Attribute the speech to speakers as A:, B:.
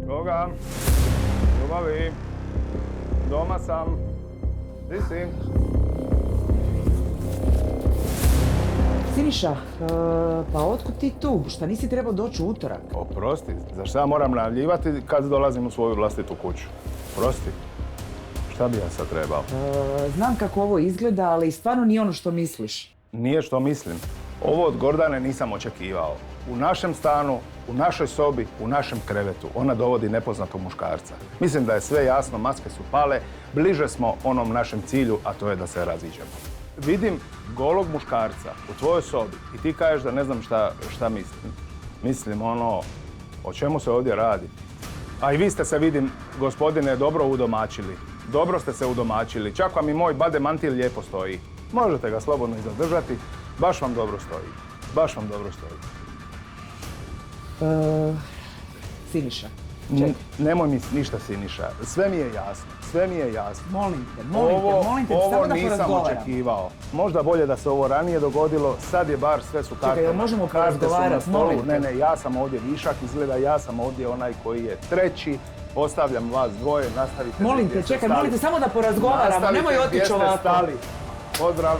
A: Koga? Ljubavi. Doma sam. Di si?
B: Siniša, pa otkud ti tu? Šta nisi trebao doći u utorak?
A: Oprosti, zašto ja moram najavljivati kad dolazim u svoju vlastitu kuću? Prosti. Šta bi ja sad trebao?
B: Znam kako ovo izgleda, ali stvarno nije ono što misliš.
A: Nije što mislim. Ovo od Gordane nisam očekivao. U našem stanu, u našoj sobi, u našem krevetu. Ona dovodi nepoznatog muškarca. Mislim da je sve jasno, maske su pale, bliže smo onom našem cilju, a to je da se raziđemo. Vidim golog muškarca u tvojoj sobi i ti kažeš da ne znam šta mislim. Mislim o čemu se ovdje radi. A i vi ste se, vidim, gospodine, dobro udomaćili. Dobro ste se udomaćili. Čak vam i moj bade mantil lijepo stoji. Možete ga slobodno i zadržati. Baš vam dobro stoji. Baš vam dobro stoji.
B: Siniša, čekaj.
A: Nemoj mi ništa, Siniša. Sve mi je jasno. Sve mi je jasno.
B: Molim te, samo da
A: nisam
B: porazgovaram.
A: očekivao. Možda bolje da se ovo ranije dogodilo. Sad je bar sve su karte.
B: Čekaj, jel možemo
A: karte su na
B: porazgovarati?
A: stolu.
B: Molim te.
A: Ne, ja sam ovdje višak. Izgleda ja sam ovdje onaj koji je treći. Ostavljam vas dvoje, nastavite.
B: Molim te, čekaj, molim te, samo da porazgovaramo. Nemoj otići ovako.
A: Pozdrav.